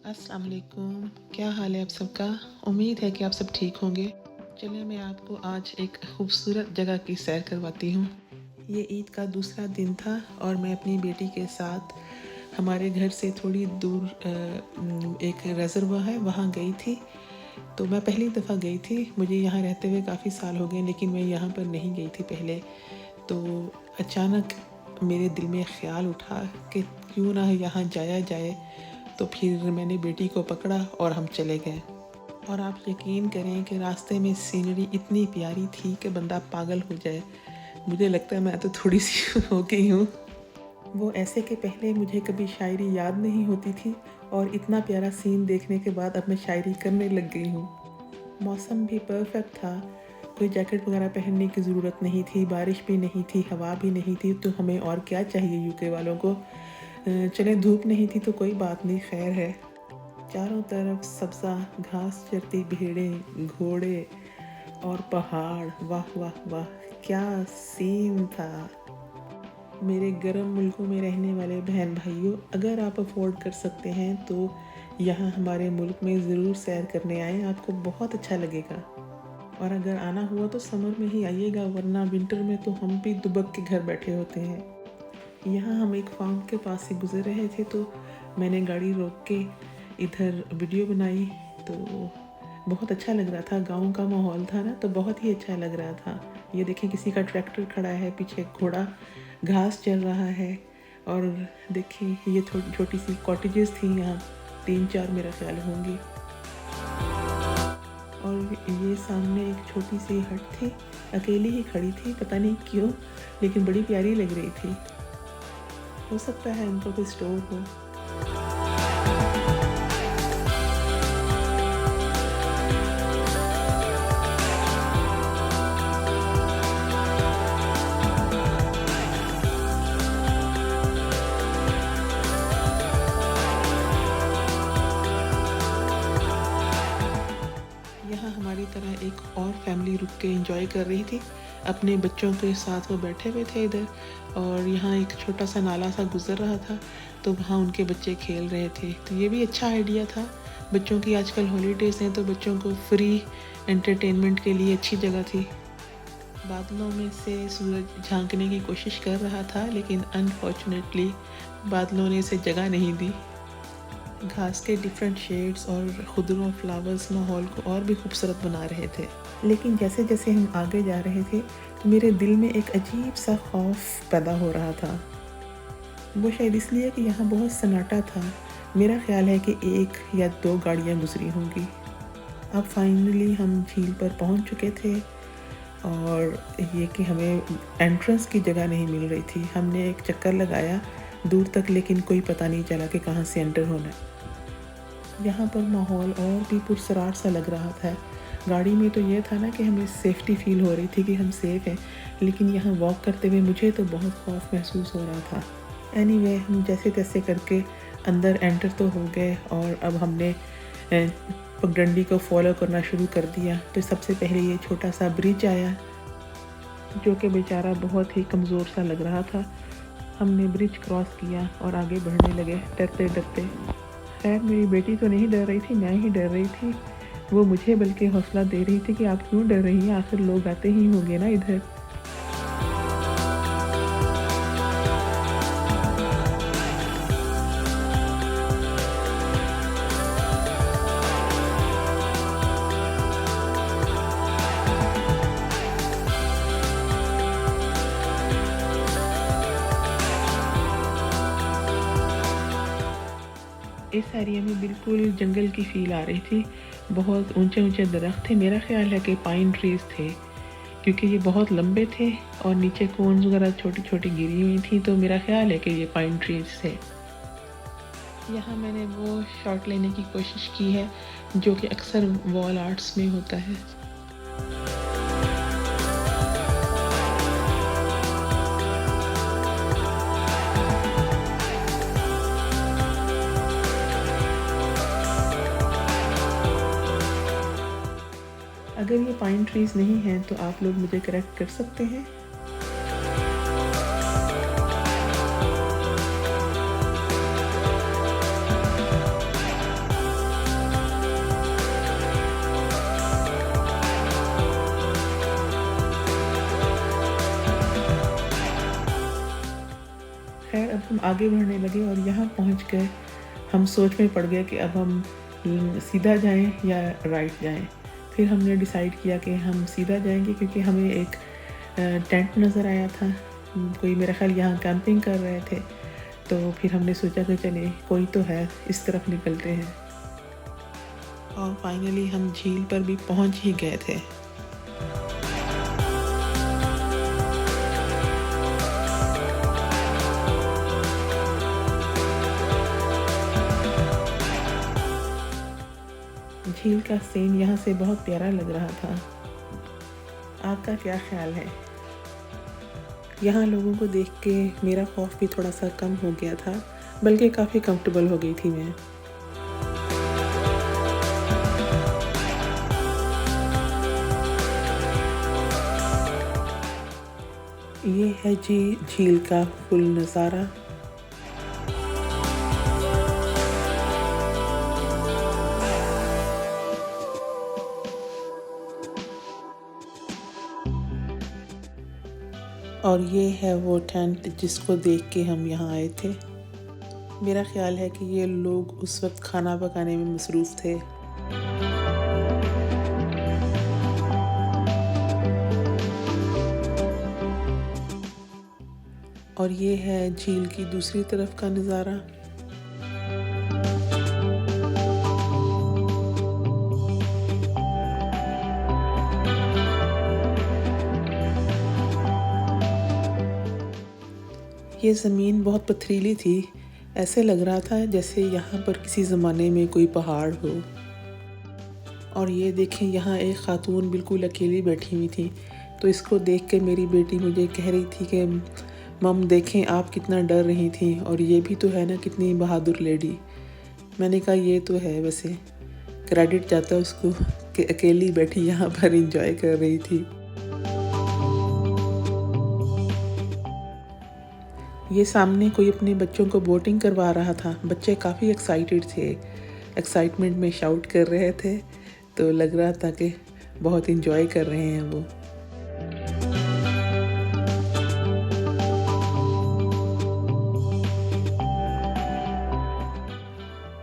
अस्सलाम वालेकुम। क्या हाल है आप सबका? उम्मीद है कि आप सब ठीक होंगे। चलिए मैं आपको आज एक खूबसूरत जगह की सैर करवाती हूँ। ये ईद का दूसरा दिन था और मैं अपनी बेटी के साथ हमारे घर से थोड़ी दूर एक रिज़र्वा है वहाँ गई थी। तो मैं पहली दफ़ा गई थी। मुझे यहाँ रहते हुए काफ़ी साल हो गए लेकिन मैं यहाँ पर नहीं गई थी पहले। तो अचानक मेरे दिल में ख़्याल उठा कि क्यों ना यहाँ जाया जाए। तो फिर मैंने बेटी को पकड़ा और हम चले गए। और आप यकीन करें कि रास्ते में सीनरी इतनी प्यारी थी कि बंदा पागल हो जाए। मुझे लगता है मैं तो थोड़ी सी हो गई हूँ। वो ऐसे कि पहले मुझे कभी शायरी याद नहीं होती थी और इतना प्यारा सीन देखने के बाद अब मैं शायरी करने लग गई हूँ। मौसम भी परफेक्ट था। कोई जैकेट वगैरह पहनने की ज़रूरत नहीं थी, बारिश भी नहीं थी, हवा भी नहीं थी। तो हमें और क्या चाहिए यूके वालों को। चले धूप नहीं थी तो कोई बात नहीं, खैर है। चारों तरफ सब्ज़ा घास चरती भेड़ें, घोड़े और पहाड़। वाह वाह वाह, क्या सीन था। मेरे गर्म मुल्कों में रहने वाले बहन भाइयों, अगर आप अफोर्ड कर सकते हैं तो यहाँ हमारे मुल्क में ज़रूर सैर करने आएँ, आपको बहुत अच्छा लगेगा। और अगर आना हुआ तो समर में ही आइएगा, वरना विंटर में तो हम भी दुबक के घर बैठे होते हैं। यहाँ हम एक फार्म के पास से गुजर रहे थे तो मैंने गाड़ी रोक के इधर वीडियो बनाई। तो बहुत अच्छा लग रहा था, गांव का माहौल था ना, तो बहुत ही अच्छा लग रहा था। ये देखिए किसी का ट्रैक्टर खड़ा है, पीछे घोड़ा घास चल रहा है। और देखिए ये छोटी सी कॉटेजेस थी यहाँ, 3-4 मेरा ख्याल होंगी। और ये सामने एक छोटी सी हट थी, अकेली ही खड़ी थी, पता नहीं क्यों, लेकिन बड़ी प्यारी लग रही थी। हो सकता है इनका कोई स्टोर हो। यहाँ हमारी तरह एक और फैमिली रुक के एंजॉय कर रही थी। अपने बच्चों के साथ वो बैठे हुए थे इधर। और यहाँ एक छोटा सा नाला सा गुजर रहा था तो वहाँ उनके बच्चे खेल रहे थे। तो ये भी अच्छा आइडिया था। बच्चों की आजकल हॉलीडेज़ हैं तो बच्चों को फ्री एंटरटेनमेंट के लिए अच्छी जगह थी। बादलों में से सूरज झांकने की कोशिश कर रहा था लेकिन अनफॉर्चुनेटली बादलों ने इसे जगह नहीं दी। घास के डिफरेंट शेड्स और खुदरों फ्लावर्स माहौल को और भी खूबसूरत बना रहे थे। लेकिन जैसे जैसे हम आगे जा रहे थे तो मेरे दिल में एक अजीब सा खौफ पैदा हो रहा था। वो शायद इसलिए कि यहाँ बहुत सन्नाटा था। मेरा ख्याल है कि 1 या 2 गाड़ियाँ गुजरी होंगी। अब फाइनली हम झील पर पहुँच चुके थे और ये कि हमें एंट्रेंस की जगह नहीं मिल रही थी। हमने एक चक्कर लगाया दूर तक लेकिन कोई पता नहीं चला कि कहाँ से एंटर होना है। यहाँ पर माहौल और भी पुरसरार सा लग रहा था। गाड़ी में तो ये था ना कि हमें सेफ्टी फील हो रही थी कि हम सेफ़ हैं, लेकिन यहाँ वॉक करते हुए मुझे तो बहुत खौफ महसूस हो रहा था। एनीवे हम जैसे तैसे करके अंदर एंटर तो हो गए और अब हमने पगडंडी को फॉलो करना शुरू कर दिया। तो सबसे पहले ये छोटा सा ब्रिज आया जो कि बेचारा बहुत ही कमज़ोर सा लग रहा था। हमने ब्रिज क्रॉस किया और आगे बढ़ने लगे डरते डरते। खैर मेरी बेटी तो नहीं डर रही थी, मैं ही डर रही थी। वो मुझे बल्कि हौसला दे रही थी कि आप क्यों डर रही हैं, आखिर लोग आते ही होंगे ना इधर। इस एरिया में बिल्कुल जंगल की फ़ील आ रही थी। बहुत ऊंचे ऊंचे दरख्त थे, मेरा ख्याल है कि पाइन ट्रीज़ थे क्योंकि ये बहुत लंबे थे और नीचे कोन्स वगैरह छोटी छोटी गिरी हुई थी। तो मेरा ख्याल है कि ये पाइन ट्रीज़ थे। यहाँ मैंने वो शॉट लेने की कोशिश की है जो कि अक्सर वॉल आर्ट्स में होता है। अगर ये पाइन ट्रीज़ नहीं हैं तो आप लोग मुझे करेक्ट कर सकते हैं। हम आगे बढ़ने लगे और यहाँ पहुँचकर हम सोच में पड़ गए कि अब हम सीधा जाएं या राइट जाएं। फिर हमने डिसाइड किया कि हम सीधा जाएंगे क्योंकि हमें एक टेंट नज़र आया था। कोई मेरा ख्याल यहाँ कैंपिंग कर रहे थे, तो फिर हमने सोचा कि चले कोई तो है, इस तरफ निकलते हैं। और फाइनली हम झील पर भी पहुँच ही गए थे। झील का सीन यहाँ से बहुत प्यारा लग रहा था। आपका क्या ख्याल है? यहाँ लोगों को देख के मेरा खौफ भी थोड़ा सा कम हो गया था, बल्कि काफ़ी कंफर्टेबल हो गई थी मैं। ये है जी झील का फुल नज़ारा। और ये है वो टेंट जिसको देख के हम यहाँ आए थे। मेरा ख्याल है कि ये लोग उस वक्त खाना पकाने में मसरूफ़ थे। और ये है झील की दूसरी तरफ का नज़ारा। ये ज़मीन बहुत पथरीली थी, ऐसे लग रहा था जैसे यहाँ पर किसी ज़माने में कोई पहाड़ हो। और ये देखें, यहाँ एक ख़ातून बिल्कुल अकेली बैठी हुई थी, तो इसको देख के मेरी बेटी मुझे कह रही थी कि मम देखें आप कितना डर रही थी, और ये भी तो है ना कितनी बहादुर लेडी। मैंने कहा ये तो है, वैसे क्रेडिट जाता है उसको कि अकेली बैठी यहाँ पर एंजॉय कर रही थी। ये सामने कोई अपने बच्चों को बोटिंग करवा रहा था। बच्चे काफ़ी एक्साइटेड थे, एक्साइटमेंट में शाउट कर रहे थे, तो लग रहा था कि बहुत एंजॉय कर रहे हैं वो।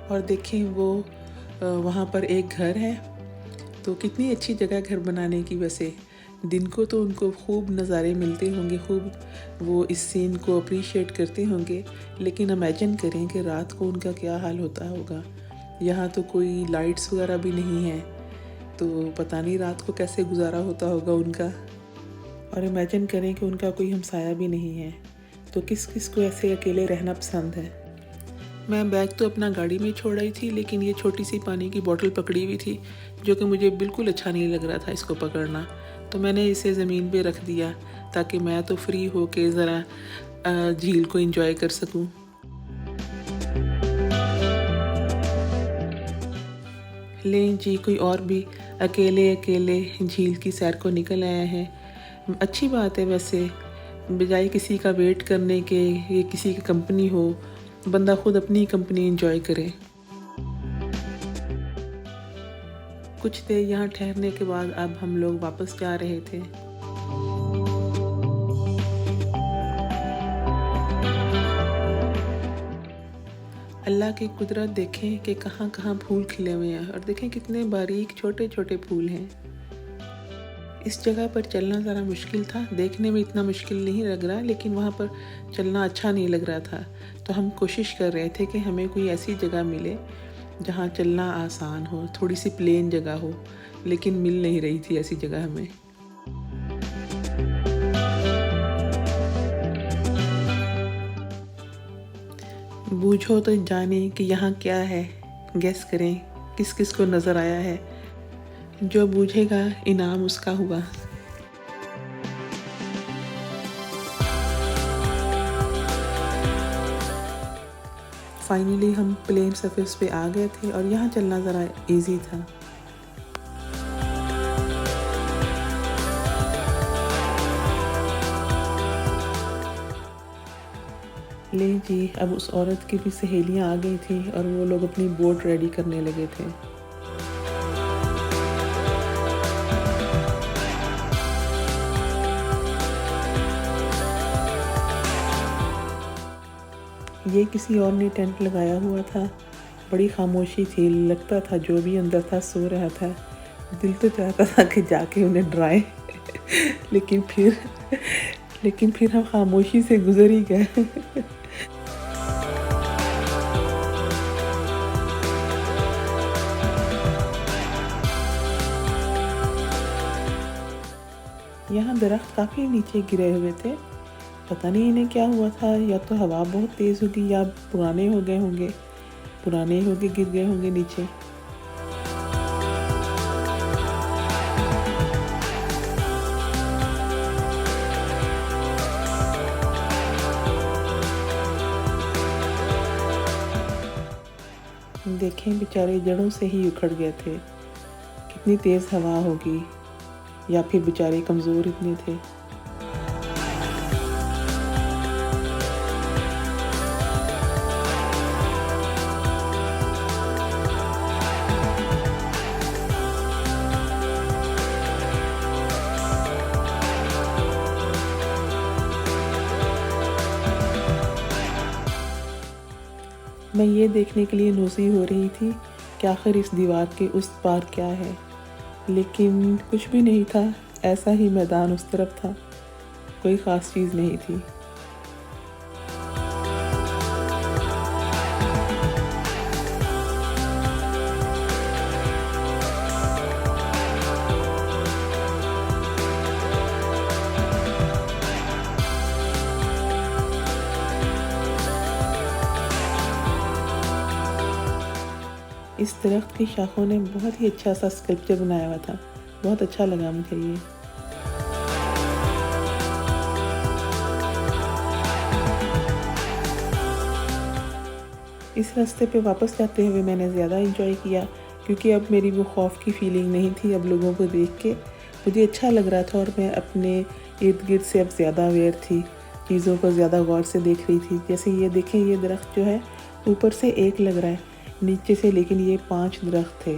और देखें वो वहाँ पर एक घर है, तो कितनी अच्छी जगह घर बनाने की। वैसे दिन को तो उनको खूब नज़ारे मिलते होंगे, खूब वो इस सीन को अप्रिशिएट करते होंगे, लेकिन इमेजिन करें कि रात को उनका क्या हाल होता होगा। यहाँ तो कोई लाइट्स वगैरह भी नहीं है, तो पता नहीं रात को कैसे गुजारा होता होगा उनका। और इमेजिन करें कि उनका कोई हमसाया भी नहीं है, तो किस किस को ऐसे अकेले रहना पसंद है। मैं बैग तो अपना गाड़ी में छोड़ आई थी, लेकिन ये छोटी सी पानी की बोतल पकड़ी हुई थी, जो कि मुझे बिल्कुल अच्छा नहीं लग रहा था इसको पकड़ना, तो मैंने इसे ज़मीन पे रख दिया ताकि मैं तो फ्री हो के ज़रा झील को एंजॉय कर सकूं। लें जी, कोई और भी अकेले अकेले झील की सैर को निकल आए हैं। अच्छी बात है वैसे, बजाय किसी का वेट करने के, ये किसी की कंपनी हो, बंदा खुद अपनी कंपनी एंजॉय करे। कुछ देर यहाँ ठहरने के बाद अब हम लोग वापस जा रहे थे। अल्लाह की कुदरत देखें कि कहाँ कहाँ फूल खिले हुए हैं, और देखें कितने बारीक छोटे छोटे फूल हैं। इस जगह पर चलना ज़रा मुश्किल था, देखने में इतना मुश्किल नहीं लग रहा, लेकिन वहाँ पर चलना अच्छा नहीं लग रहा था। तो हम कोशिश कर रहे थे कि हमें कोई ऐसी जगह मिले जहाँ चलना आसान हो, थोड़ी सी प्लेन जगह हो, लेकिन मिल नहीं रही थी ऐसी जगह हमें। बूझो तो जाने कि यहाँ क्या है, गेस करें किस किस को नज़र आया है। जो बूझेगा इनाम उसका हुआ। फाइनली हम प्लेन सरफेस पे आ गए थे और यहाँ चलना ज़रा इजी था। ले जी, अब उस औरत की भी सहेलियाँ आ गई थी और वो लोग अपनी बोट रेडी करने लगे थे। ये किसी और ने टेंट लगाया हुआ था। बड़ी खामोशी थी, लगता था जो भी अंदर था सो रहा था। दिल तो चाहता था कि जाके उन्हें डराएं लेकिन फिर हम खामोशी से गुजर ही गए। यहाँ दरख्त काफ़ी नीचे गिरे हुए थे। पता नहीं इन्हें क्या हुआ था, या तो हवा बहुत तेज़ होगी या पुराने हो गए होंगे, गिर गए होंगे नीचे। देखें बेचारे जड़ों से ही उखड़ गए थे। कितनी तेज़ हवा होगी, या फिर बेचारे कमज़ोर इतने थे। मैं ये देखने के लिए नौसी हो रही थी कि आखिर इस दीवार के उस पार क्या है, लेकिन कुछ भी नहीं था। ऐसा ही मैदान उस तरफ था, कोई ख़ास चीज़ नहीं थी। इस दरख्त की शाखों ने बहुत ही अच्छा सा स्कल्पचर बनाया हुआ था। बहुत अच्छा लगा मुझे ये। इस रास्ते पे वापस जाते हुए मैंने ज़्यादा एंजॉय किया, क्योंकि अब मेरी वो खौफ की फीलिंग नहीं थी। अब लोगों को देख के मुझे अच्छा लग रहा था, और मैं अपने इर्द गिर्द से अब ज़्यादा अवेयर थी, चीज़ों को ज़्यादा गौर से देख रही थी। जैसे ये देखें, ये दरख्त जो है ऊपर से एक लग रहा है, नीचे से लेकिन ये 5 दरख्त थे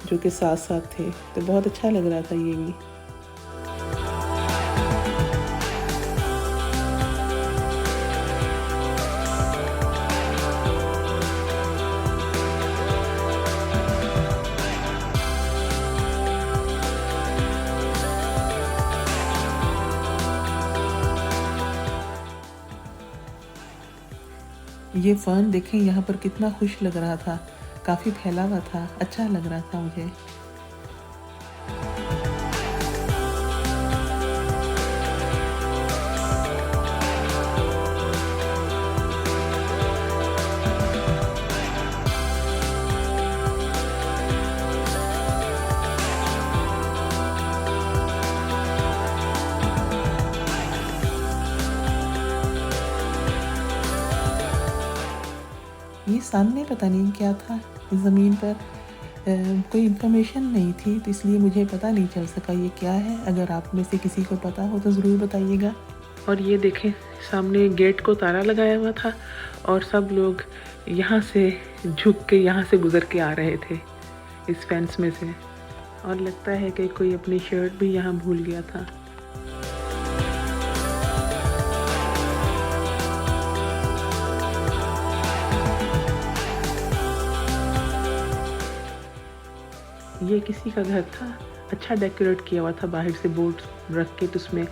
जो कि साथ साथ थे, तो बहुत अच्छा लग रहा था ये भी। ये फर्न देखें यहाँ पर कितना खुश लग रहा था, काफ़ी फैला हुआ था, अच्छा लग रहा था मुझे। ये सामने पता नहीं क्या था, ज़मीन पर कोई इन्फॉर्मेशन नहीं थी, तो इसलिए मुझे पता नहीं चल सका ये क्या है। अगर आप में से किसी को पता हो तो ज़रूर बताइएगा। और ये देखें, सामने गेट को ताला लगाया हुआ था, और सब लोग यहाँ से झुक के यहाँ से गुज़र के आ रहे थे इस फेंस में से, और लगता है कि कोई अपनी शर्ट भी यहाँ भूल गया था। ये किसी का घर था, अच्छा डेकोरेट किया हुआ था, बाहर से बोर्ड रख के तो उसमें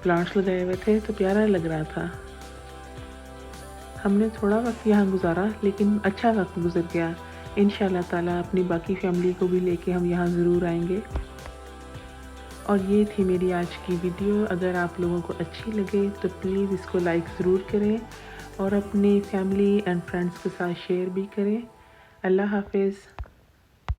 प्लांट्स लगाए हुए थे, तो प्यारा लग रहा था। हमने थोड़ा वक्त यहाँ गुजारा, लेकिन अच्छा वक्त गुजर गया। इंशाल्लाह ताला अपनी बाकी फैमिली को भी लेके हम यहाँ ज़रूर आएंगे। और ये थी मेरी आज की वीडियो। अगर आप लोगों को अच्छी लगे तो प्लीज़ इसको लाइक ज़रूर करें, और अपनी फैमिली एंड फ्रेंड्स के साथ शेयर भी करें। अल्लाह हाफिज़।